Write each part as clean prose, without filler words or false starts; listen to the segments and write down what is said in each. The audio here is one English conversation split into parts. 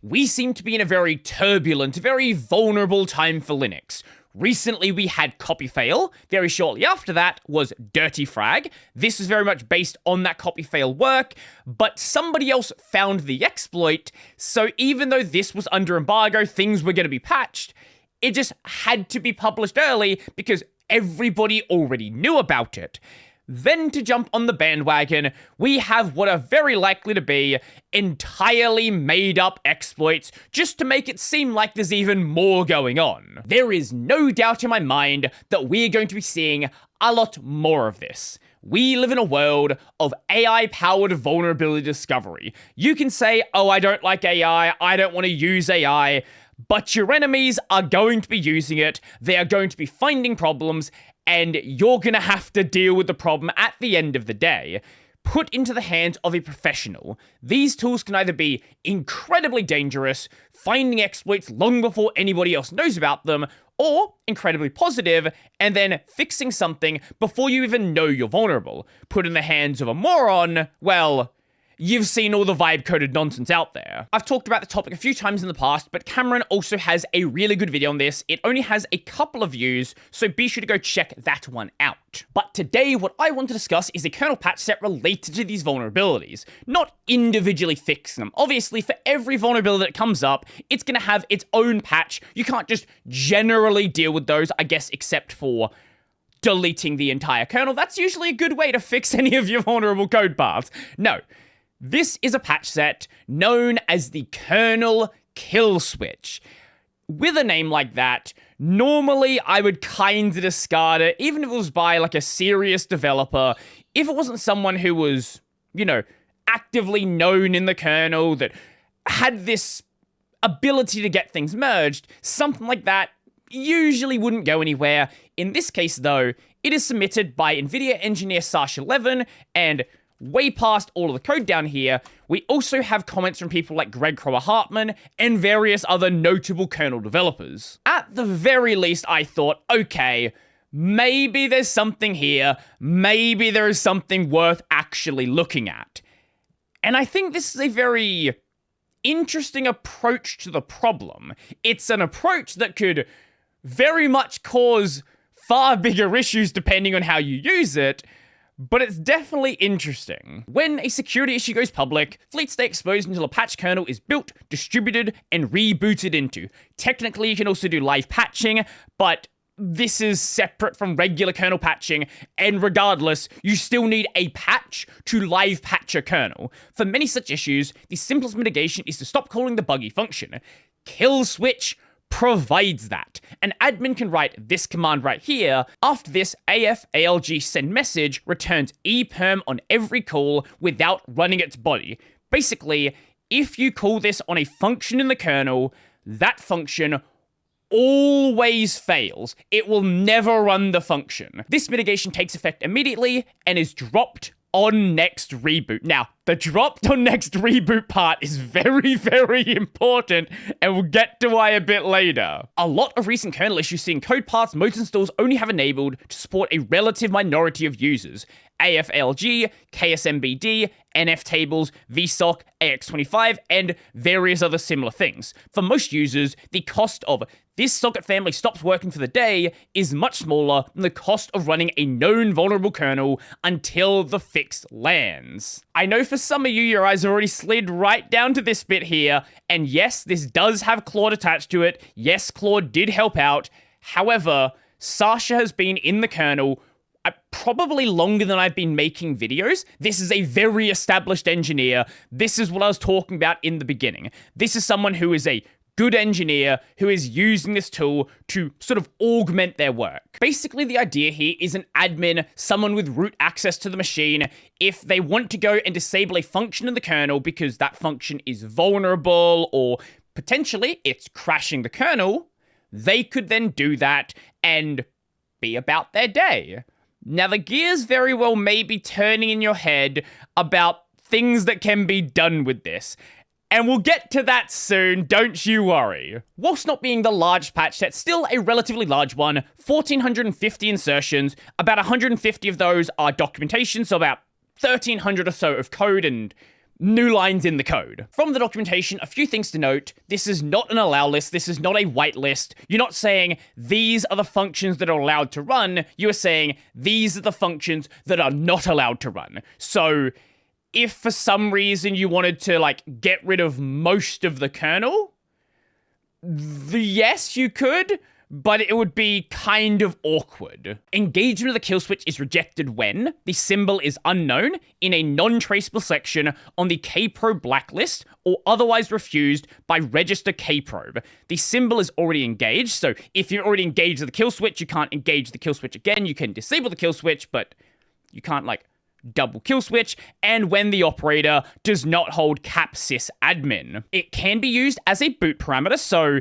We seem to be in a very turbulent, very vulnerable time for Linux. Recently we had copy fail, very shortly after that was dirty frag. This was very much based on that copy fail work, but somebody else found the exploit, so even though this was under embargo, things were going to be patched, it just had to be published early because everybody already knew about it. Then to jump on the bandwagon, we have what are very likely to be entirely made up exploits just to make it seem like there's even more going on. There is no doubt in my mind that we're going to be seeing a lot more of this. We live in a world of AI-powered vulnerability discovery. You can say, oh, I don't like AI, I don't want to use AI, but your enemies are going to be using it, they are going to be finding problems, and you're gonna have to deal with the problem at the end of the day. Put into the hands of a professional, these tools can either be incredibly dangerous, finding exploits long before anybody else knows about them, or incredibly positive, and then fixing something before you even know you're vulnerable. Put in the hands of a moron, well, you've seen all the vibe-coded nonsense out there. I've talked about the topic a few times in the past, but Cameron also has a really good video on this. It only has a couple of views, so be sure to go check that one out. But today, what I want to discuss is a kernel patch set related to these vulnerabilities, not individually fixing them. Obviously, for every vulnerability that comes up, it's gonna have its own patch. You can't just generally deal with those, I guess, except for deleting the entire kernel. That's usually a good way to fix any of your vulnerable code paths. No. This is a patch set known as the Kernel Killswitch. With a name like that, normally I would kind of discard it, even if it was by like a serious developer, if it wasn't someone who was, you know, actively known in the kernel, that had this ability to get things merged, something like that usually wouldn't go anywhere. In this case, though, it is submitted by NVIDIA engineer Sash11, and way past all of the code down here, we also have comments from people like Greg Crower-Hartman and various other notable kernel developers. At the very least, I thought, okay, maybe there's something here, maybe there is something worth actually looking at. And I think this is a very interesting approach to the problem. It's an approach that could very much cause far bigger issues depending on how you use it, but it's definitely interesting. When a security issue goes public, fleets stay exposed until a patch kernel is built, distributed, and rebooted into. Technically, you can also do live patching, but this is separate from regular kernel patching, and regardless, you still need a patch to live patch a kernel. For many such issues, the simplest mitigation is to stop calling the buggy function. Killswitch provides that. An admin can write this command right here. After this, AF_ALG send message returns eperm on every call without running its body. Basically, if you call this on a function in the kernel, that function always fails. It will never run the function. This mitigation takes effect immediately and is dropped on next reboot. Now, the dropped on next reboot part is very, very important, and we'll get to why a bit later. A lot of recent kernel issues seeing code paths most installs only have enabled to support a relative minority of users. AF_ALG, KSMBD, NF tables, VSOC, AX25, and various other similar things. For most users, the cost of this socket family stops working for the day is much smaller than the cost of running a known vulnerable kernel until the fix lands. I know for some of you, your eyes have already slid right down to this bit here, and yes, this does have Claude attached to it. Yes, Claude did help out. However, Sasha has been in the kernel probably longer than I've been making videos. This is a very established engineer. This is what I was talking about in the beginning. This is someone who is a good engineer who is using this tool to sort of augment their work. Basically, the idea here is an admin, someone with root access to the machine. If they want to go and disable a function in the kernel because that function is vulnerable or potentially it's crashing the kernel, they could then do that and be about their day. Now, the gears very well may be turning in your head about things that can be done with this. And we'll get to that soon, don't you worry. Whilst not being the large patch set, still a relatively large one, 1,450 insertions, about 150 of those are documentation, so about 1,300 or so of code and new lines in the code. From the documentation, a few things to note. This is not an allow list. This is not a wait list. You're not saying these are the functions that are allowed to run. You are saying these are the functions that are not allowed to run. So if for some reason you wanted to like get rid of most of the kernel, yes, you could, but it would be kind of awkward. Engagement of the kill switch is rejected when the symbol is unknown in a non-traceable section on the kprobe blacklist or otherwise refused by register kprobe. The symbol is already engaged, so if you're already engaged with the kill switch, you can't engage the kill switch again. You can disable the kill switch, but you can't like double kill switch, and when the operator does not hold cap sysadmin. It can be used as a boot parameter, so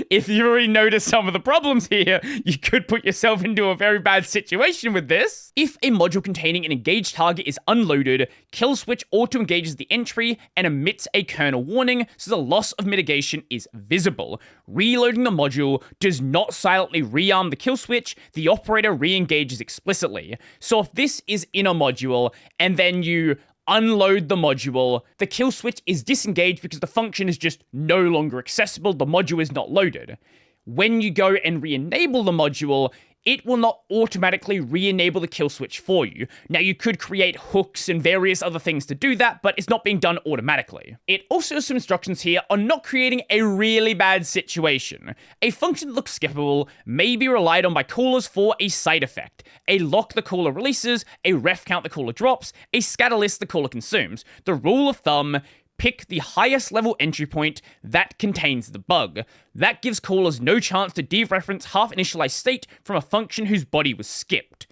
if you already noticed some of the problems here, you could put yourself into a very bad situation with this. If a module containing an engaged target is unloaded, Killswitch auto-engages the entry and emits a kernel warning, so the loss of mitigation is visible. Reloading the module does not silently rearm the Killswitch, the operator re-engages explicitly. So if this is in a module, and then you unload the module, the kill switch is disengaged because the function is just no longer accessible, the module is not loaded. When you go and re-enable the module, it will not automatically re-enable the kill switch for you. Now, you could create hooks and various other things to do that, but it's not being done automatically. It also has some instructions here on not creating a really bad situation. A function that looks skippable may be relied on by callers for a side effect. A lock the caller releases, a ref count the caller drops, a scatter list the caller consumes. The rule of thumb: pick the highest level entry point that contains the bug. That gives callers no chance to dereference half-initialized state from a function whose body was skipped.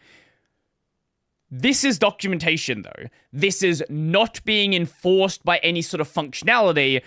This is documentation, though. This is not being enforced by any sort of functionality.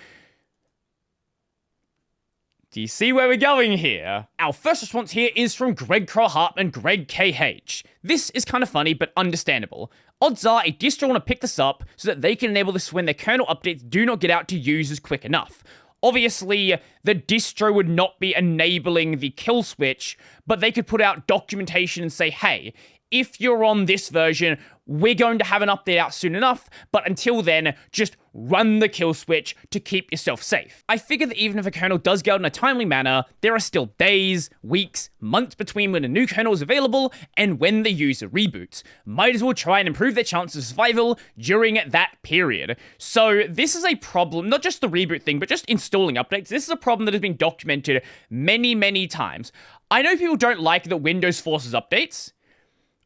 Do you see where we're going here? Our first response here is from Greg Crowhart and Greg KH. This is kind of funny, but understandable. Odds are a distro want to pick this up so that they can enable this when their kernel updates do not get out to users quick enough. Obviously, the distro would not be enabling the kill switch, but they could put out documentation and say, hey, if you're on this version, we're going to have an update out soon enough, but until then, just run the kill switch to keep yourself safe. I figure that even if a kernel does go out in a timely manner, there are still days, weeks, months between when a new kernel is available and when the user reboots. Might as well try and improve their chances of survival during that period. So this is a problem, not just the reboot thing, but just installing updates. This is a problem that has been documented many, many times. I know people don't like that Windows forces updates.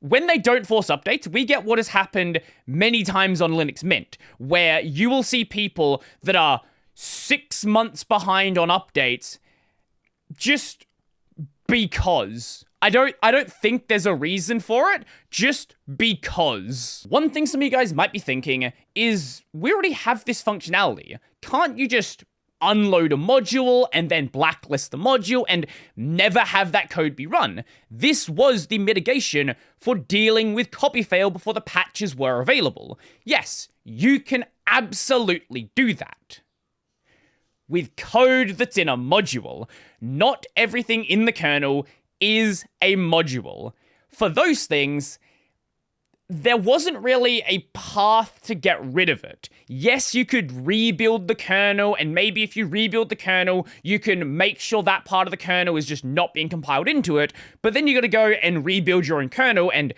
When they don't force updates, we get what has happened many times on Linux Mint, where you will see people that are 6 months behind on updates just because. I don't think there's a reason for it, just because. One thing some of you guys might be thinking is, we already have this functionality. Can't you just unload a module and then blacklist the module and never have that code be run? This was the mitigation for dealing with copy fail before the patches were available. Yes, you can absolutely do that with code that's in a module. Not everything in the kernel is a module. For those things, there wasn't really a path to get rid of it. Yes, you could rebuild the kernel, and maybe if you rebuild the kernel, you can make sure that part of the kernel is just not being compiled into it, but then you gotta go and rebuild your own kernel, and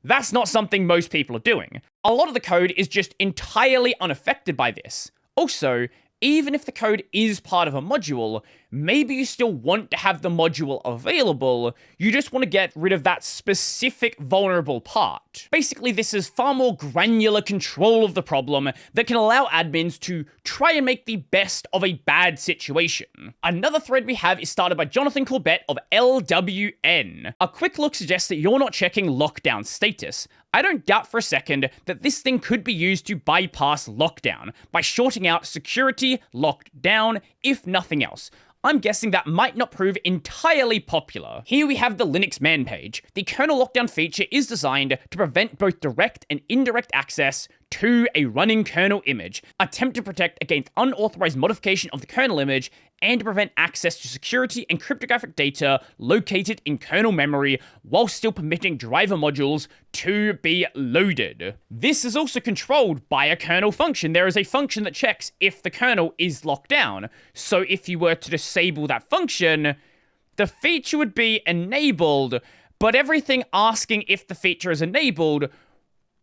that's not something most people are doing. A lot of the code is just entirely unaffected by this. Also, even if the code is part of a module, maybe you still want to have the module available, you just want to get rid of that specific vulnerable part. Basically, this is far more granular control of the problem that can allow admins to try and make the best of a bad situation. Another thread we have is started by Jonathan Corbett of LWN. A quick look suggests that you're not checking lockdown status. I don't doubt for a second that this thing could be used to bypass lockdown by shorting out security locked down, if nothing else. I'm guessing that might not prove entirely popular. Here we have the Linux man page. The kernel lockdown feature is designed to prevent both direct and indirect access to a running kernel image, attempt to protect against unauthorized modification of the kernel image, and to prevent access to security and cryptographic data located in kernel memory while still permitting driver modules to be loaded. This is also controlled by a kernel function. There is a function that checks if the kernel is locked down. So if you were to disable that function, the feature would be enabled, but everything asking if the feature is enabled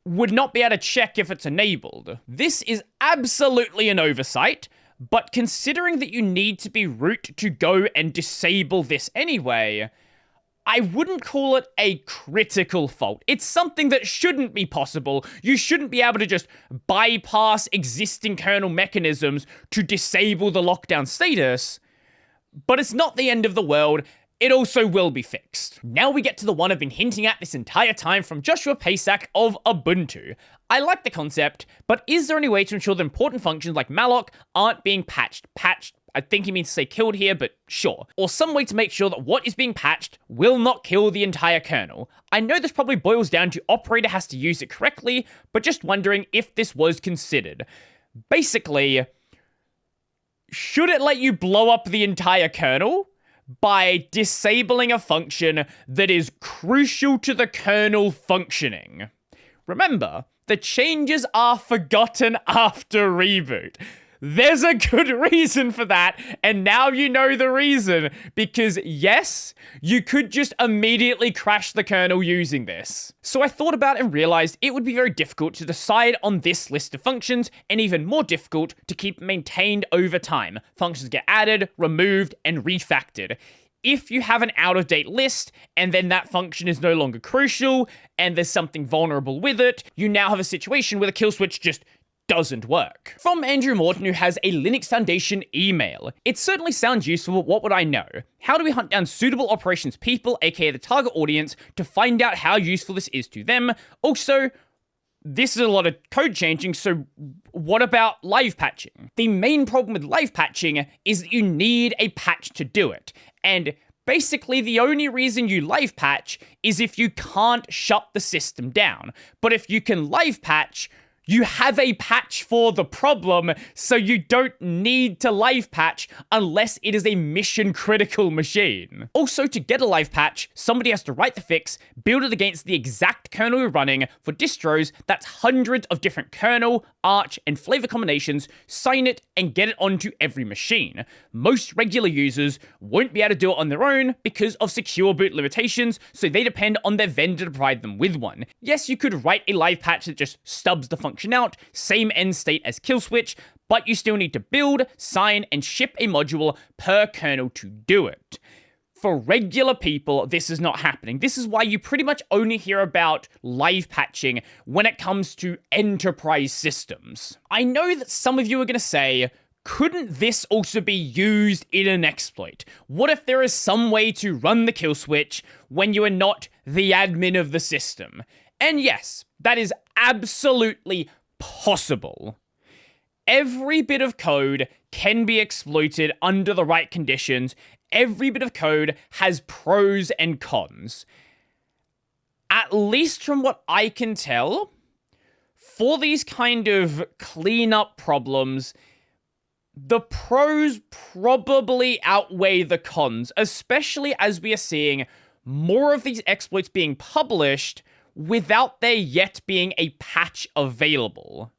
would not be able to check if it's enabled. This is absolutely an oversight, but considering that you need to be root to go and disable this anyway, I wouldn't call it a critical fault. It's something that shouldn't be possible. You shouldn't be able to just bypass existing kernel mechanisms to disable the lockdown status, but it's not the end of the world. It also will be fixed. Now we get to the one I've been hinting at this entire time from Joshua Paysack of Ubuntu. I like the concept, but is there any way to ensure that important functions like malloc aren't being patched? I think he means to say killed here, but sure. Or some way to make sure that what is being patched will not kill the entire kernel. I know this probably boils down to operator has to use it correctly, but just wondering if this was considered. Basically, should it let you blow up the entire kernel by disabling a function that is crucial to the kernel functioning? Remember, the changes are forgotten after reboot. There's a good reason for that, and now you know the reason, because yes, you could just immediately crash the kernel using this. So I thought about it and realized it would be very difficult to decide on this list of functions, and even more difficult to keep maintained over time. Functions get added, removed, and refactored. If you have an out-of-date list, and then that function is no longer crucial, and there's something vulnerable with it, you now have a situation where the kill switch just doesn't work. From Andrew Morton, who has a Linux Foundation email. It certainly sounds useful, but what would I know? How do we hunt down suitable operations people, aka the target audience, to find out how useful this is to them? Also, this is a lot of code changing, so what about live patching? The main problem with live patching is that you need a patch to do it, and basically the only reason you live patch is if you can't shut the system down. But if you can live patch, you have a patch for the problem, so you don't need to live patch unless it is a mission-critical machine. Also, to get a live patch, somebody has to write the fix, build it against the exact kernel you're running. For distros, that's hundreds of different kernel, arch, and flavor combinations, sign it, and get it onto every machine. Most regular users won't be able to do it on their own because of secure boot limitations, so they depend on their vendor to provide them with one. Yes, you could write a live patch that just stubs the function out, same end state as Killswitch, but you still need to build, sign, and ship a module per kernel to do it. For regular people, this is not happening. This is why you pretty much only hear about live patching when it comes to enterprise systems. I know that some of you are going to say, couldn't this also be used in an exploit? What if there is some way to run the kill switch when you are not the admin of the system? And yes, that is absolutely possible. Every bit of code can be exploited under the right conditions. Every bit of code has pros and cons. At least from what I can tell, for these kind of cleanup problems, the pros probably outweigh the cons, especially as we are seeing more of these exploits being published without there yet being a patch available.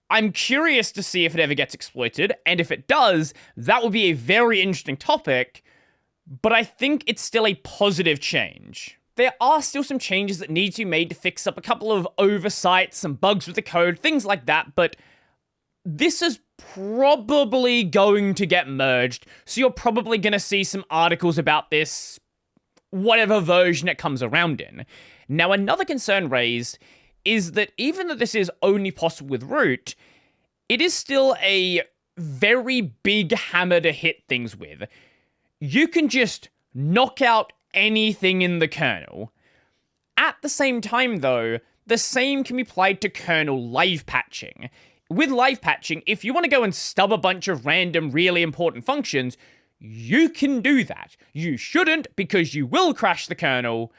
I'm curious to see if it ever gets exploited, and if it does, that would be a very interesting topic, but I think it's still a positive change. There are still some changes that need to be made to fix up a couple of oversights, some bugs with the code, things like that, but this is probably going to get merged, so you're probably going to see some articles about this, whatever version it comes around in. Now, another concern raised is that even though this is only possible with root, it is still a very big hammer to hit things with. You can just knock out anything in the kernel. At the same time, though, the same can be applied to kernel live patching. With live patching, if you want to go and stub a bunch of random, really important functions, you can do that. You shouldn't, because you will crash the kernel,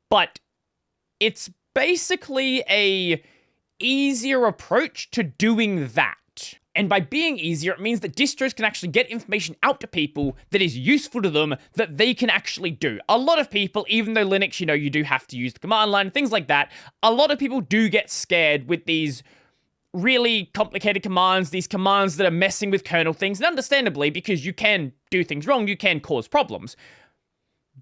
but it's basically a easier approach to doing that. And by being easier, it means that distros can actually get information out to people that is useful to them, that they can actually do. A lot of people, even though Linux, you do have to use the command line, things like that, a lot of people do get scared with these really complicated commands, these commands that are messing with kernel things, and understandably, because you can do things wrong, you can cause problems.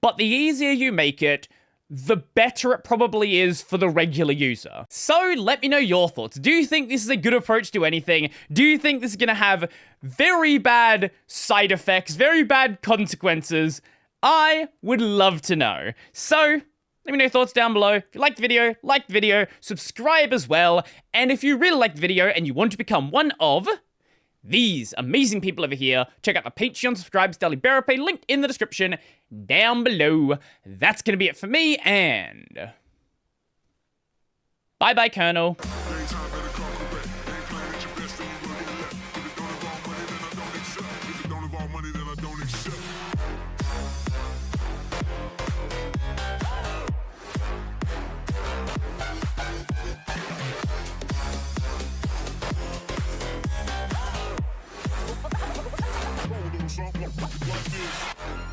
But the easier you make it, the better it probably is for the regular user. So let me know your thoughts. Do you think this is a good approach to anything? Do you think this is going to have very bad side effects, very bad consequences? I would love to know. So let me know your thoughts down below. If you liked the video, subscribe as well. And if you really liked the video and you want to become one of these amazing people over here, check out the Patreon subscribes daily bearer pay linked in the description down below. That's gonna be it for me, and bye Kernel. Something like this.